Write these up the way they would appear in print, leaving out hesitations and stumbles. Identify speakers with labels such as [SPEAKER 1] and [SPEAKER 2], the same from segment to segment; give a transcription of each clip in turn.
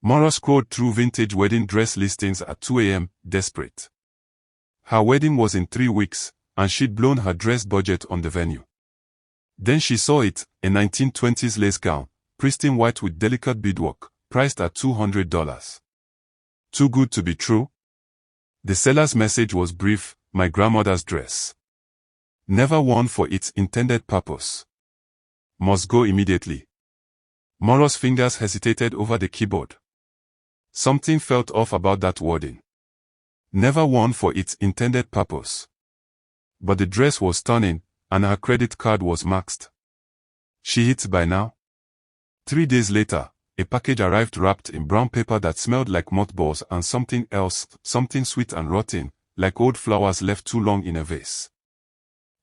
[SPEAKER 1] Maura scrolled through vintage wedding dress listings at 2 a.m., desperate. Her wedding was in 3 weeks, and she'd blown her dress budget on the venue. Then she saw it, a 1920s lace gown, pristine white with delicate beadwork, priced at $200. Too good to be true? The seller's message was brief: my grandmother's dress. Never worn for its intended purpose. Must go immediately. Maura's fingers hesitated over the keyboard. Something felt off about that wording. Never worn for its intended purpose. But the dress was stunning, and her credit card was maxed. She hit buy now. 3 days later, a package arrived wrapped in brown paper that smelled like mothballs and something else, something sweet and rotten, like old flowers left too long in a vase.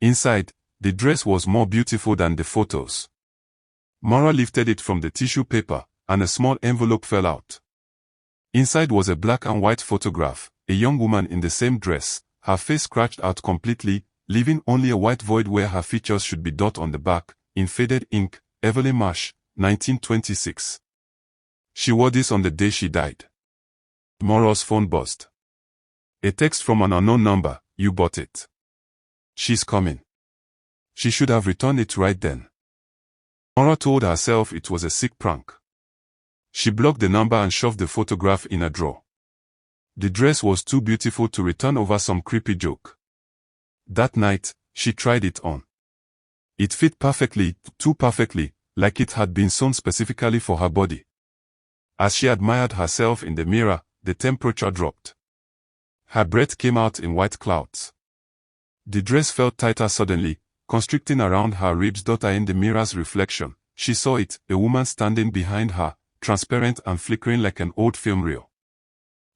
[SPEAKER 1] Inside, the dress was more beautiful than the photos. Maura lifted it from the tissue paper, and a small envelope fell out. Inside was a black and white photograph, a young woman in the same dress, her face scratched out completely, leaving only a white void where her features should be dot on the back, in faded ink, Evelyn Marsh, 1926. She wore this on the day she died. Maura's phone buzzed. A text from an unknown number: you bought it. She's coming. She should have returned it right then. Maura told herself it was a sick prank. She blocked the number and shoved the photograph in a drawer. The dress was too beautiful to return over some creepy joke. That night, she tried it on. It fit perfectly, too perfectly, like it had been sewn specifically for her body. As she admired herself in the mirror, the temperature dropped. Her breath came out in white clouds. The dress felt tighter suddenly, constricting around her ribs. In the mirror's reflection, she saw it, a woman standing behind her, transparent and flickering like an old film reel.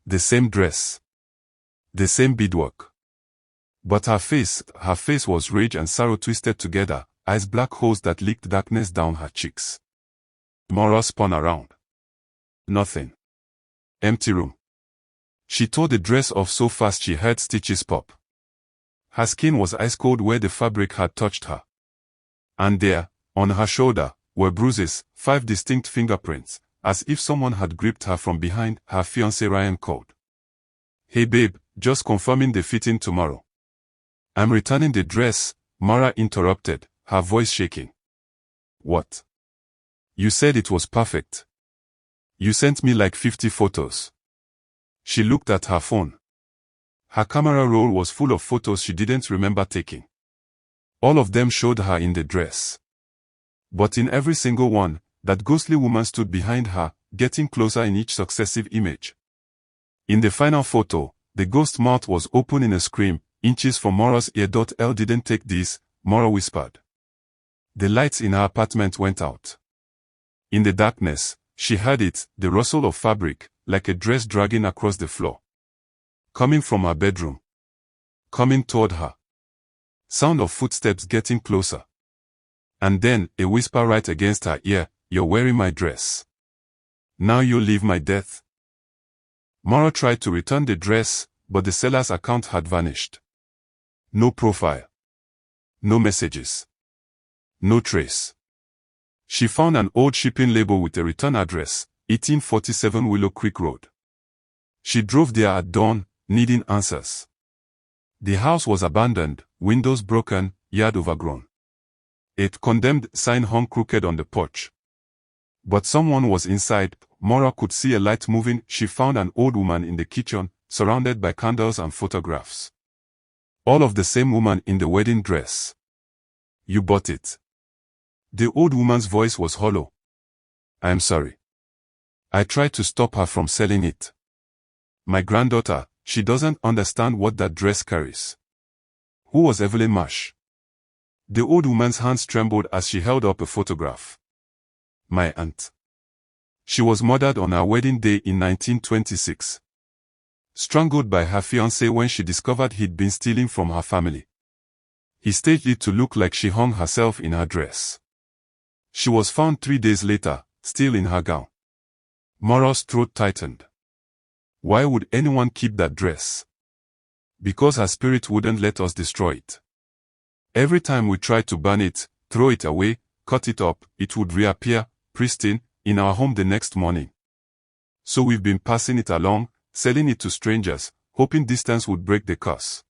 [SPEAKER 1] The same dress. The same beadwork. But her face was rage and sorrow twisted together, eyes black holes that leaked darkness down her cheeks. Maura spun around. Nothing. Empty room. She tore the dress off so fast she heard stitches pop. Her skin was ice cold where the fabric had touched her. And there, on her shoulder, were bruises, 5 distinct fingerprints, as if someone had gripped her from behind. Her fiancé Ryan called. Hey babe, just confirming the fitting tomorrow. I'm returning the dress, Maura interrupted, her voice shaking. What? You said it was perfect. You sent me like 50 photos. She looked at her phone. Her camera roll was full of photos she didn't remember taking. All of them showed her in the dress. But in every single one, that ghostly woman stood behind her, getting closer in each successive image. In the final photo, the ghost mouth was open in a scream, inches from Maura's ear. Elle didn't take this, Maura whispered. The lights in her apartment went out. In the darkness, she heard it, the rustle of fabric, like a dress dragging across the floor. Coming from her bedroom. Coming toward her. Sound of footsteps getting closer. And then, a whisper right against her ear: you're wearing my dress. Now you'll leave my death. Maura tried to return the dress, but the seller's account had vanished. No profile. No messages. No trace. She found an old shipping label with a return address, 1847 Willow Creek Road. She drove there at dawn, needing answers. The house was abandoned, windows broken, yard overgrown. A condemned sign hung crooked on the porch. But someone was inside. Maura could see a light moving. She found an old woman in the kitchen, surrounded by candles and photographs. All of the same woman in the wedding dress. You bought it. The old woman's voice was hollow. I am sorry. I tried to stop her from selling it. My granddaughter, she doesn't understand what that dress carries. Who was Evelyn Marsh? The old woman's hands trembled as she held up a photograph. My aunt. She was murdered on her wedding day in 1926. Strangled by her fiancé when she discovered he'd been stealing from her family. He staged it to look like she hung herself in her dress. She was found 3 days later, still in her gown. Maura's throat tightened. Why would anyone keep that dress? Because her spirit wouldn't let us destroy it. Every time we tried to burn it, throw it away, cut it up, it would reappear, pristine, in our home the next morning. So we've been passing it along, selling it to strangers, hoping distance would break the curse.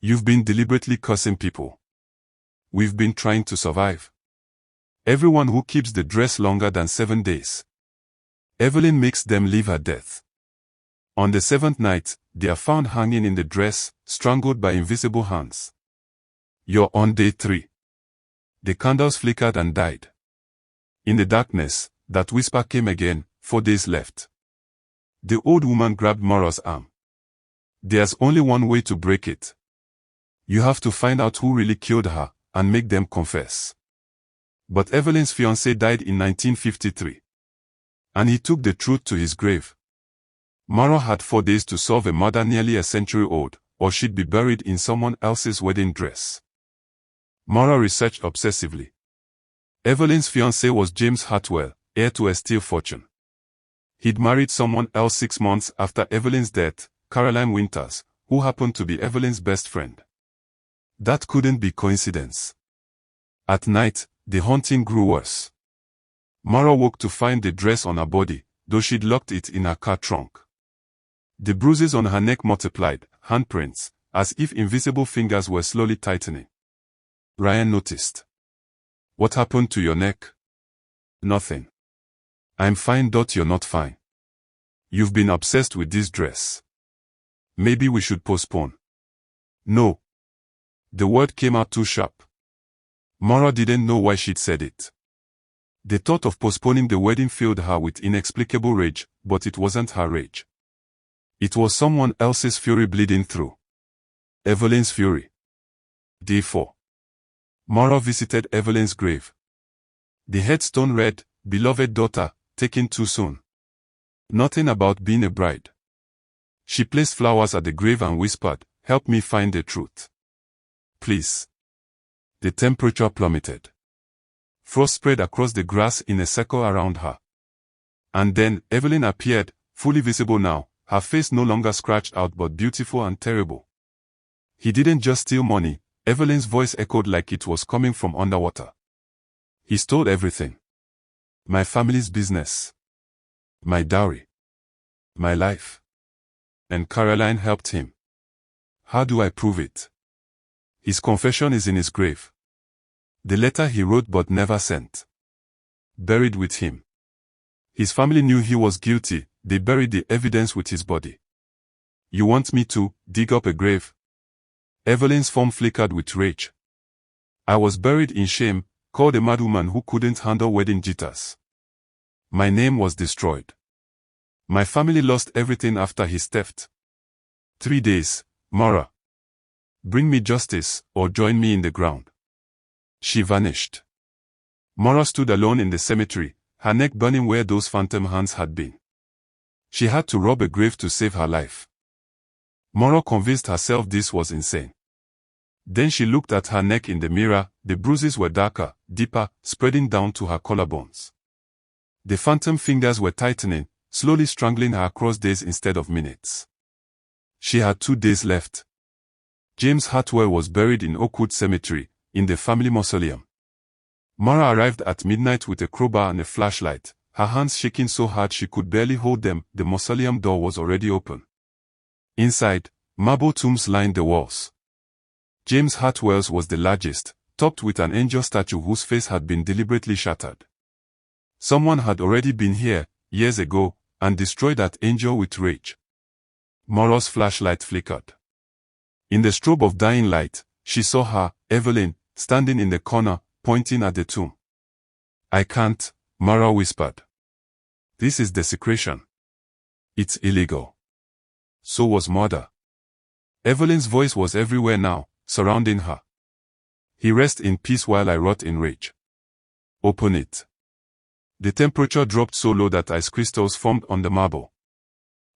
[SPEAKER 1] You've been deliberately cursing people. We've been trying to survive. Everyone who keeps the dress longer than 7 days. Evelyn makes them leave her death. On the 7th night, they are found hanging in the dress, strangled by invisible hands. You're on day 3. The candles flickered and died. In the darkness, that whisper came again, 4 days left. The old woman grabbed Maura's arm. There's only one way to break it. You have to find out who really killed her, and make them confess. But Evelyn's fiancé died in 1953. And he took the truth to his grave. Maura had 4 days to solve a murder nearly a century old, or she'd be buried in someone else's wedding dress. Maura researched obsessively. Evelyn's fiancé was James Hartwell, heir to a steel fortune. He'd married someone else 6 months after Evelyn's death, Caroline Winters, who happened to be Evelyn's best friend. That couldn't be coincidence. At night, the haunting grew worse. Maura woke to find the dress on her body, though she'd locked it in her car trunk. The bruises on her neck multiplied, handprints, as if invisible fingers were slowly tightening. Ryan noticed. What happened to your neck? Nothing. I'm fine. You're not fine. You've been obsessed with this dress. Maybe we should postpone. No. The word came out too sharp. Maura didn't know why she'd said it. The thought of postponing the wedding filled her with inexplicable rage, but it wasn't her rage. It was someone else's fury bleeding through. Evelyn's fury. Day 4. Maura visited Evelyn's grave. The headstone read, "Beloved daughter, taken too soon." Nothing about being a bride. She placed flowers at the grave and whispered, "Help me find the truth. Please." The temperature plummeted. Frost spread across the grass in a circle around her. And then, Evelyn appeared, fully visible now, her face no longer scratched out but beautiful and terrible. He didn't just steal money, Evelyn's voice echoed like it was coming from underwater. He stole everything. My family's business. My dowry. My life. And Caroline helped him. How do I prove it? His confession is in his grave. The letter he wrote but never sent. Buried with him. His family knew he was guilty, they buried the evidence with his body. You want me to dig up a grave? Evelyn's form flickered with rage. I was buried in shame, called a madwoman who couldn't handle wedding jitters. My name was destroyed. My family lost everything after his theft. 3 days, Maura. Bring me justice, or join me in the ground. She vanished. Maura stood alone in the cemetery, her neck burning where those phantom hands had been. She had to rob a grave to save her life. Maura convinced herself this was insane. Then she looked at her neck in the mirror, the bruises were darker, deeper, spreading down to her collarbones. The phantom fingers were tightening, slowly strangling her across days instead of minutes. She had 2 days left. James Hartwell was buried in Oakwood Cemetery, in the family mausoleum. Maura arrived at midnight with a crowbar and a flashlight, her hands shaking so hard she could barely hold them. The mausoleum door was already open. Inside, marble tombs lined the walls. James Hartwell's was the largest, topped with an angel statue whose face had been deliberately shattered. Someone had already been here, years ago, and destroyed that angel with rage. Maura's flashlight flickered. In the strobe of dying light, she saw her, Evelyn, standing in the corner, pointing at the tomb. I can't, Maura whispered. This is desecration. It's illegal. So was murder. Evelyn's voice was everywhere now, surrounding her. He rests in peace while I rot in rage. Open it. The temperature dropped so low that ice crystals formed on the marble.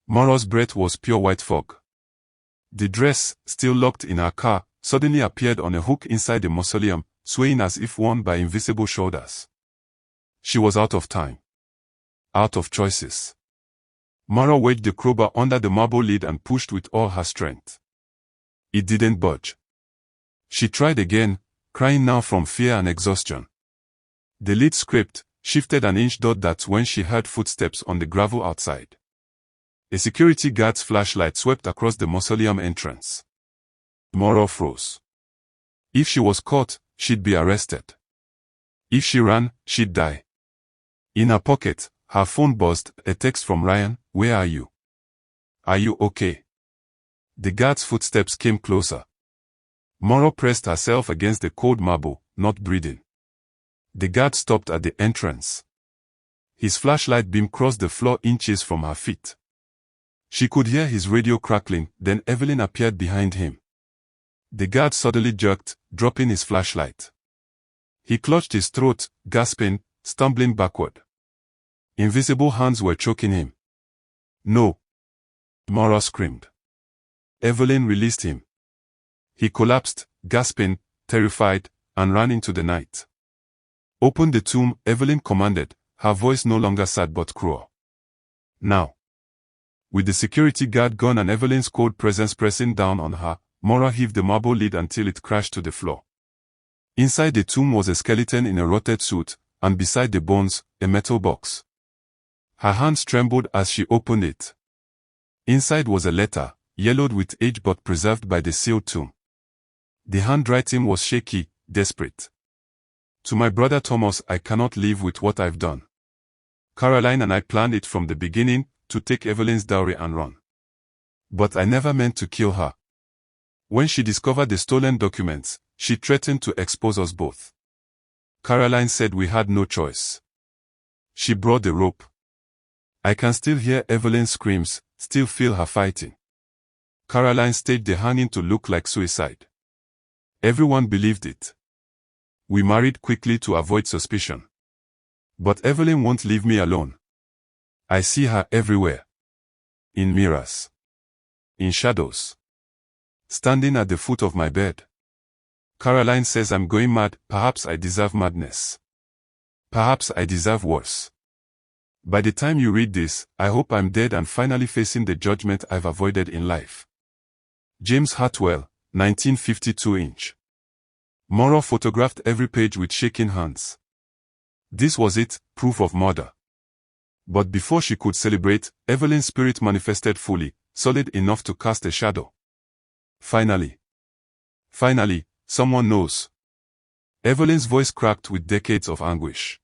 [SPEAKER 1] Maura's breath was pure white fog. The dress, still locked in her car, suddenly appeared on a hook inside the mausoleum, swaying as if worn by invisible shoulders. She was out of time. Out of choices. Maura wedged the crowbar under the marble lid and pushed with all her strength. It didn't budge. She tried again, crying now from fear and exhaustion. The lid scraped, shifted an inch. That's when she heard footsteps on the gravel outside. A security guard's flashlight swept across the mausoleum entrance. Maura froze. If she was caught, she'd be arrested. If she ran, she'd die. In her pocket, her phone buzzed, a text from Ryan, "Where are you? Are you okay?" The guard's footsteps came closer. Maura pressed herself against the cold marble, not breathing. The guard stopped at the entrance. His flashlight beam crossed the floor inches from her feet. She could hear his radio crackling, then Evelyn appeared behind him. The guard suddenly jerked, dropping his flashlight. He clutched his throat, gasping, stumbling backward. Invisible hands were choking him. "No!" Maura screamed. Evelyn released him. He collapsed, gasping, terrified, and ran into the night. "Open the tomb," Evelyn commanded, her voice no longer sad but cruel. "Now." With the security guard gone and Evelyn's cold presence pressing down on her, Maura heaved the marble lid until it crashed to the floor. Inside the tomb was a skeleton in a rotted suit, and beside the bones, a metal box. Her hands trembled as she opened it. Inside was a letter, yellowed with age but preserved by the sealed tomb. The handwriting was shaky, desperate. "To my brother Thomas, I cannot live with what I've done. Caroline and I planned it from the beginning, to take Evelyn's dowry and run. But I never meant to kill her. When she discovered the stolen documents, she threatened to expose us both. Caroline said we had no choice. She brought the rope. I can still hear Evelyn's screams, still feel her fighting. Caroline staged the hanging to look like suicide. Everyone believed it. We married quickly to avoid suspicion. But Evelyn won't leave me alone. I see her everywhere. In mirrors. In shadows. Standing at the foot of my bed. Caroline says I'm going mad. Perhaps I deserve madness. Perhaps I deserve worse. By the time you read this, I hope I'm dead and finally facing the judgment I've avoided in life. James Hartwell, 1952-inch. Maura photographed every page with shaking hands. This was it, proof of murder. But before she could celebrate, Evelyn's spirit manifested fully, solid enough to cast a shadow. Finally, someone knows. Evelyn's voice cracked with decades of anguish.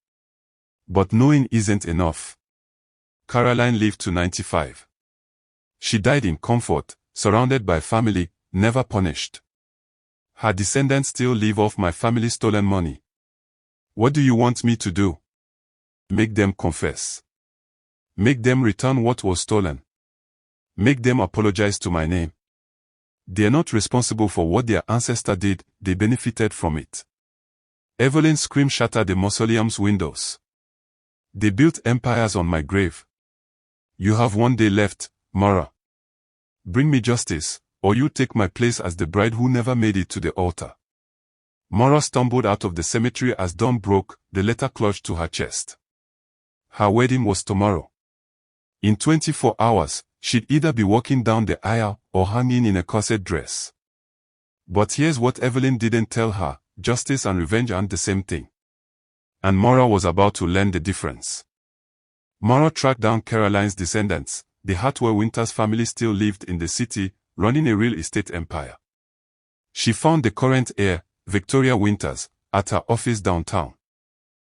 [SPEAKER 1] But knowing isn't enough. Caroline lived to 95. She died in comfort, surrounded by family, never punished. Her descendants still live off my family's stolen money. What do you want me to do? Make them confess. Make them return what was stolen. Make them apologize to my name. They're not responsible for what their ancestor did, they benefited from it. Evelyn's scream shattered the mausoleum's windows. They built empires on my grave. You have one day left, Maura. Bring me justice, or you take my place as the bride who never made it to the altar. Maura stumbled out of the cemetery as dawn broke, the letter clutched to her chest. Her wedding was tomorrow. In 24 hours, she'd either be walking down the aisle or hanging in a corset dress. But here's what Evelyn didn't tell her, justice and revenge aren't the same thing. And Maura was about to learn the difference. Maura tracked down Caroline's descendants. The Hartwell Winters family still lived in the city, running a real estate empire. She found the current heir, Victoria Winters, at her office downtown.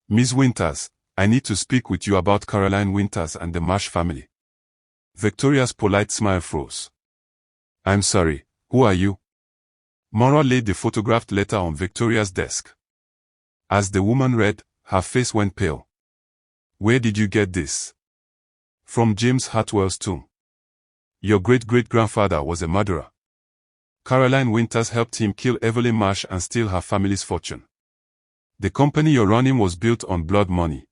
[SPEAKER 1] "Miss Winters, I need to speak with you about Caroline Winters and the Marsh family." Victoria's polite smile froze. "I'm sorry, who are you?" Maura laid the photographed letter on Victoria's desk. As the woman read, her face went pale. "Where did you get this?" "From James Hartwell's tomb. Your great-great-grandfather was a murderer. Caroline Winters helped him kill Evelyn Marsh and steal her family's fortune. The company you're running was built on blood money."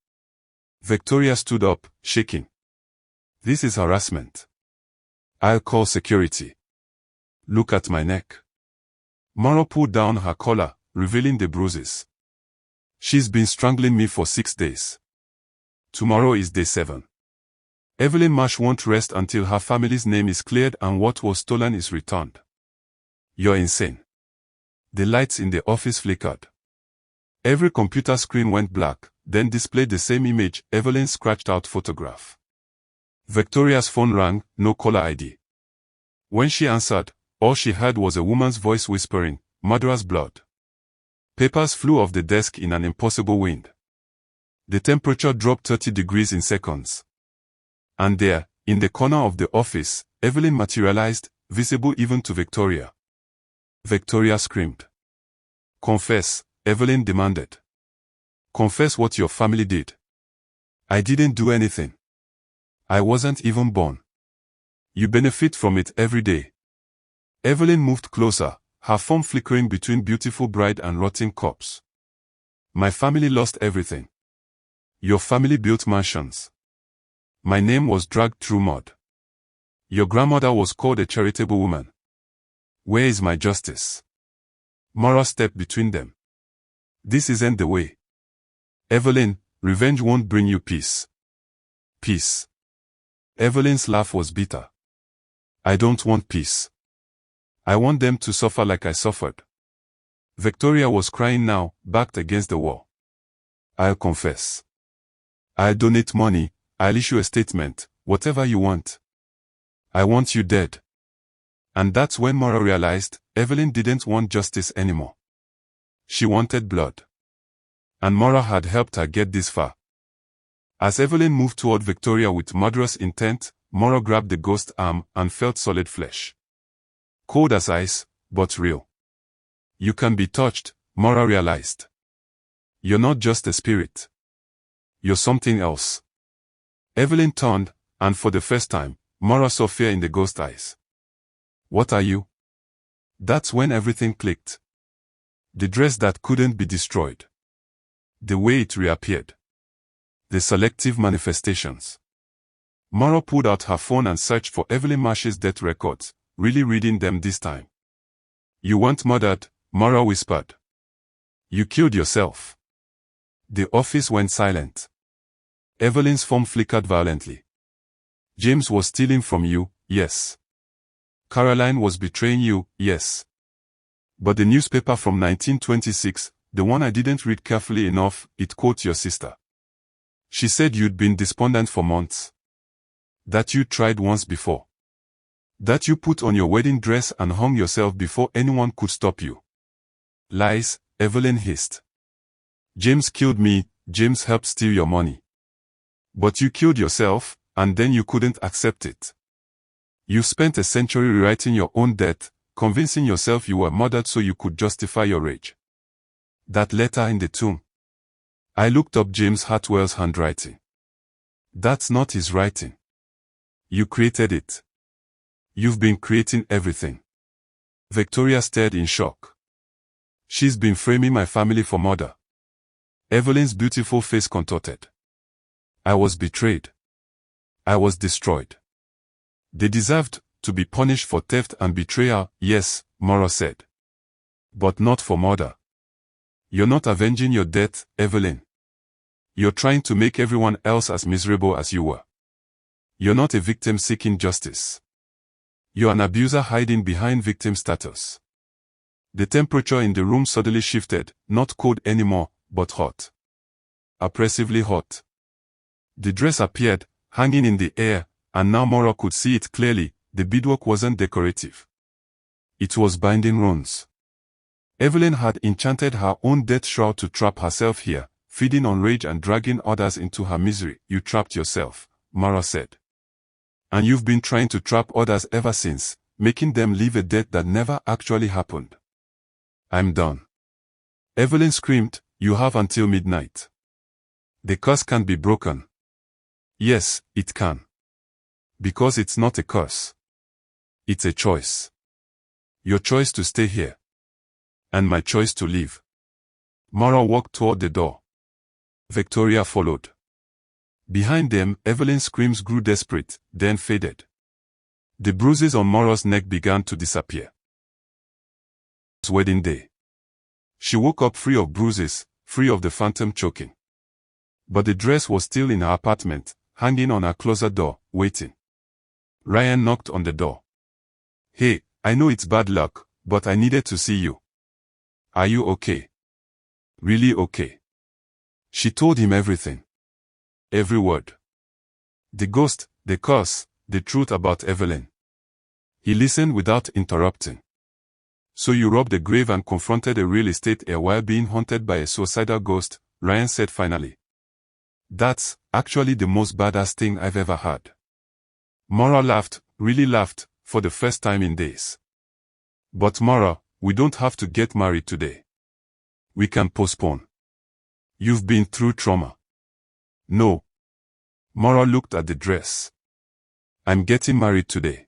[SPEAKER 1] Victoria stood up, shaking. "This is harassment. I'll call security. Look at my neck." Maura pulled down her collar, revealing the bruises. "She's been strangling me for 6 days. Tomorrow is day 7. Evelyn Marsh won't rest until her family's name is cleared and what was stolen is returned." "You're insane." The lights in the office flickered. Every computer screen went black, then displayed the same image, Evelyn's scratched-out photograph. Victoria's phone rang, no caller ID. When she answered, all she heard was a woman's voice whispering, "Murderer's blood." Papers flew off the desk in an impossible wind. The temperature dropped 30 degrees in seconds. And there, in the corner of the office, Evelyn materialized, visible even to Victoria. Victoria screamed. "Confess," Evelyn demanded. "Confess what your family did." "I didn't do anything. I wasn't even born. You benefit from it every day." Evelyn moved closer, her form flickering between beautiful bride and rotting corpse. "My family lost everything. Your family built mansions. My name was dragged through mud. Your grandmother was called a charitable woman. Where is my justice?" Mara stepped between them. "This isn't the way. Evelyn, revenge won't bring you peace." "Peace?" Evelyn's laugh was bitter. "I don't want peace. I want them to suffer like I suffered." Victoria was crying now, backed against the wall. "I'll confess. I'll donate money, I'll issue a statement, whatever you want. I want you dead." And that's when Mara realized Evelyn didn't want justice anymore. She wanted blood. And Mara had helped her get this far. As Evelyn moved toward Victoria with murderous intent, Mara grabbed the ghost's arm and felt solid flesh. Cold as ice, but real. "You can be touched," Mara realized. "You're not just a spirit. You're something else." Evelyn turned, and for the first time, Mara saw fear in the ghost's eyes. "What are you?" That's when everything clicked. The dress that couldn't be destroyed. The way it reappeared. The selective manifestations. Mara pulled out her phone and searched for Evelyn Marsh's death records, really reading them this time. "You weren't murdered," Mara whispered. "You killed yourself." The office went silent. Evelyn's form flickered violently. "James was stealing from you, yes. Caroline was betraying you, yes. But the newspaper from 1926, the one I didn't read carefully enough, it quotes your sister. She said you'd been despondent for months. That you tried once before. That you put on your wedding dress and hung yourself before anyone could stop you." "Lies," Evelyn hissed. "James killed me, James helped steal your money. But you killed yourself, and then you couldn't accept it. You spent a century rewriting your own death, convincing yourself you were murdered so you could justify your rage. That letter in the tomb. I looked up James Hartwell's handwriting. That's not his writing. You created it. You've been creating everything." Victoria stared in shock. "She's been framing my family for murder." Evelyn's beautiful face contorted. "I was betrayed. I was destroyed. They deserved to be punished for theft and betrayal, yes," Mara said. "But not for murder. You're not avenging your death, Evelyn. You're trying to make everyone else as miserable as you were. You're not a victim seeking justice. You're an abuser hiding behind victim status." The temperature in the room suddenly shifted, not cold anymore, but hot. Oppressively hot. The dress appeared, hanging in the air, and now Mara could see it clearly. The beadwork wasn't decorative. It was binding runes. Evelyn had enchanted her own death shroud to trap herself here, feeding on rage and dragging others into her misery. "You trapped yourself," Mara said. "And you've been trying to trap others ever since, making them live a death that never actually happened." "I'm done." Evelyn screamed. "You have until midnight. The curse can't be broken." "Yes, it can. Because it's not a curse. It's a choice. Your choice to stay here. And my choice to leave." Mara walked toward the door. Victoria followed. Behind them, Evelyn's screams grew desperate, then faded. The bruises on Mara's neck began to disappear. It was wedding day. She woke up free of bruises, free of the phantom choking. But the dress was still in her apartment, hanging on her closet door, waiting. Ryan knocked on the door. "Hey, I know it's bad luck, but I needed to see you. Are you okay? Really okay?" She told him everything. Every word. The ghost, the curse, the truth about Evelyn. He listened without interrupting. So you robbed a grave and confronted a real estate heir while being haunted by a suicidal ghost, Ryan said finally. That's actually the most badass thing I've ever heard. Maura laughed, really laughed, for the first time in days. But Maura, we don't have to get married today. We can postpone. You've been through trauma. No. Maura looked at the dress. I'm getting married today.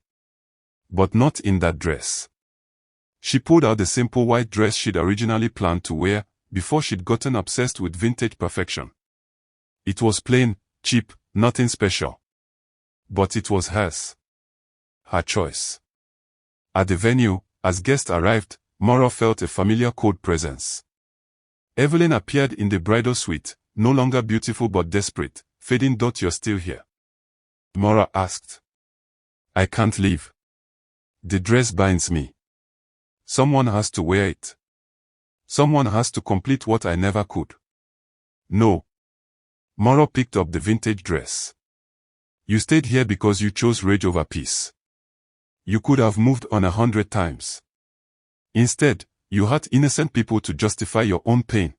[SPEAKER 1] But not in that dress. She pulled out the simple white dress she'd originally planned to wear before she'd gotten obsessed with vintage perfection. It was plain, cheap, nothing special. But it was hers. Her choice. At the venue, as guests arrived, Maura felt a familiar cold presence. Evelyn appeared in the bridal suite, no longer beautiful but desperate, fading. You're still here? Maura asked. I can't leave. The dress binds me. Someone has to wear it. Someone has to complete what I never could. No. Maura picked up the vintage dress. You stayed here because you chose rage over peace. You could have moved on 100 times. Instead, you hurt innocent people to justify your own pain.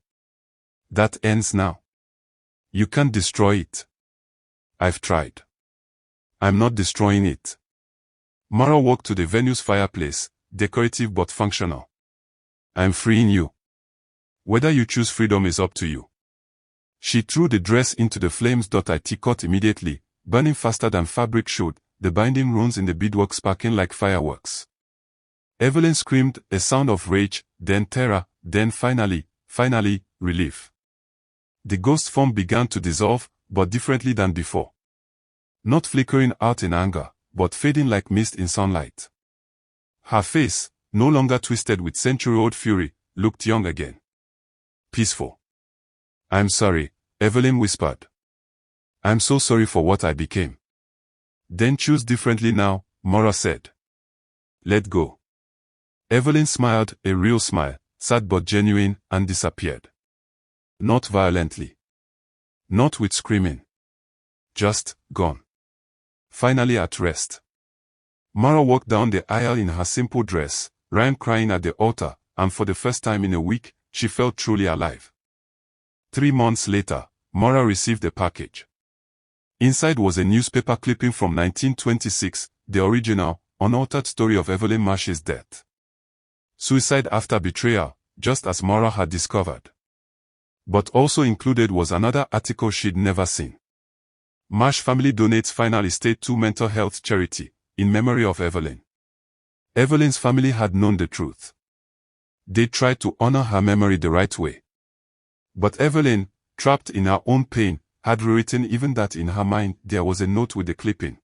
[SPEAKER 1] That ends now. You can't destroy it. I've tried. I'm not destroying it. Maura walked to the venue's fireplace, decorative but functional. I'm freeing you. Whether you choose freedom is up to you. She threw the dress into the flames. It caught immediately, burning faster than fabric should, the binding runes in the beadwork sparking like fireworks. Evelyn screamed, a sound of rage, then terror, then finally, relief. The ghost form began to dissolve, but differently than before. Not flickering out in anger, but fading like mist in sunlight. Her face, no longer twisted with century-old fury, looked young again. Peaceful. I'm sorry, Evelyn whispered. I'm so sorry for what I became. Then choose differently now, Maura said. Let go. Evelyn smiled, a real smile, sad but genuine, and disappeared. Not violently. Not with screaming. Just, gone. Finally at rest. Maura walked down the aisle in her simple dress, Ryan crying at the altar, and for the first time in a week, she felt truly alive. 3 months later, Maura received a package. Inside was a newspaper clipping from 1926, the original, unaltered story of Evelyn Marsh's death. Suicide after betrayal, just as Maura had discovered. But also included was another article she'd never seen. Marsh family donates final estate to mental health charity, in memory of Evelyn. Evelyn's family had known the truth. They tried to honor her memory the right way. But Evelyn, trapped in her own pain, had rewritten even that. In her mind there was a note with the clipping.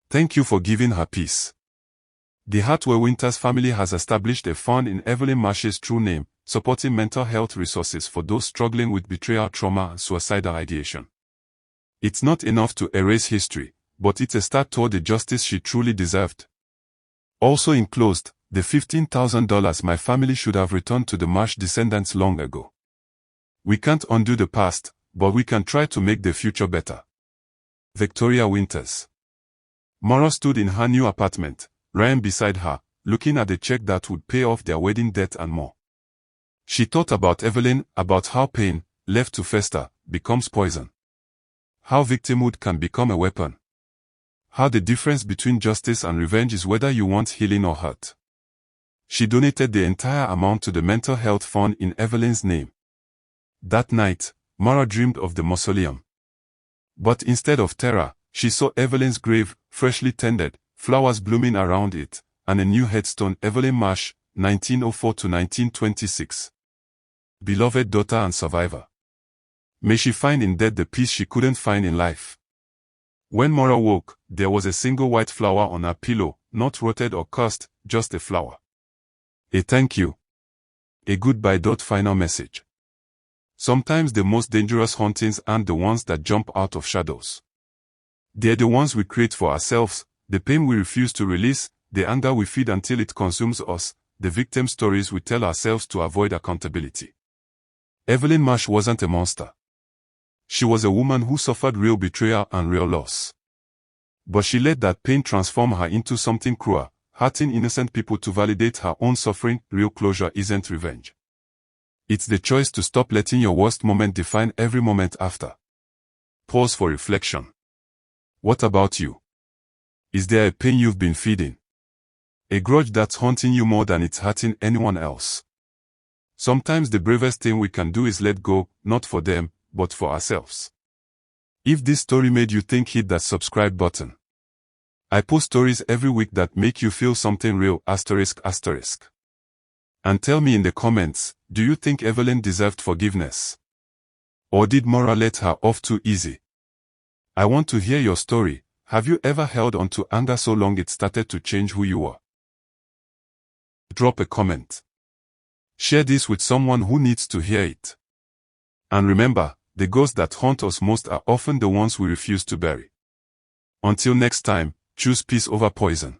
[SPEAKER 1] Thank you for giving her peace. The Hartwell Winters family has established a fund in Evelyn Marsh's true name, supporting mental health resources for those struggling with betrayal trauma and suicidal ideation. It's not enough to erase history, but it's a start toward the justice she truly deserved. Also enclosed, the $15,000 my family should have returned to the Marsh descendants long ago. We can't undo the past, but we can try to make the future better. Victoria Winters. Maura stood in her new apartment, Ryan beside her, looking at the check that would pay off their wedding debt and more. She thought about Evelyn, about how pain, left to fester, becomes poison. How victimhood can become a weapon. How the difference between justice and revenge is whether you want healing or hurt. She donated the entire amount to the mental health fund in Evelyn's name. That night, Maura dreamed of the mausoleum. But instead of terror, she saw Evelyn's grave, freshly tended, flowers blooming around it, and a new headstone, Evelyn Marsh, 1904 to 1926. Beloved daughter and survivor. May she find in death the peace she couldn't find in life. When Maura woke, there was a single white flower on her pillow, not rotted or cursed, just a flower. A thank you. A goodbye. Final message. Sometimes the most dangerous hauntings aren't the ones that jump out of shadows. They're the ones we create for ourselves, the pain we refuse to release, the anger we feed until it consumes us, the victim stories we tell ourselves to avoid accountability. Evelyn Marsh wasn't a monster. She was a woman who suffered real betrayal and real loss. But she let that pain transform her into something cruel, hurting innocent people to validate her own suffering. Real closure isn't revenge. It's the choice to stop letting your worst moment define every moment after. Pause for reflection. What about you? Is there a pain you've been feeding? A grudge that's haunting you more than it's hurting anyone else? Sometimes the bravest thing we can do is let go, not for them, but for ourselves. If this story made you think, hit that subscribe button. I post stories every week that make you feel something real, ***. And tell me in the comments, do you think Evelyn deserved forgiveness? Or did Maura let her off too easy? I want to hear your story. Have you ever held on to anger so long it started to change who you are? Drop a comment. Share this with someone who needs to hear it. And remember, the ghosts that haunt us most are often the ones we refuse to bury. Until next time, choose peace over poison.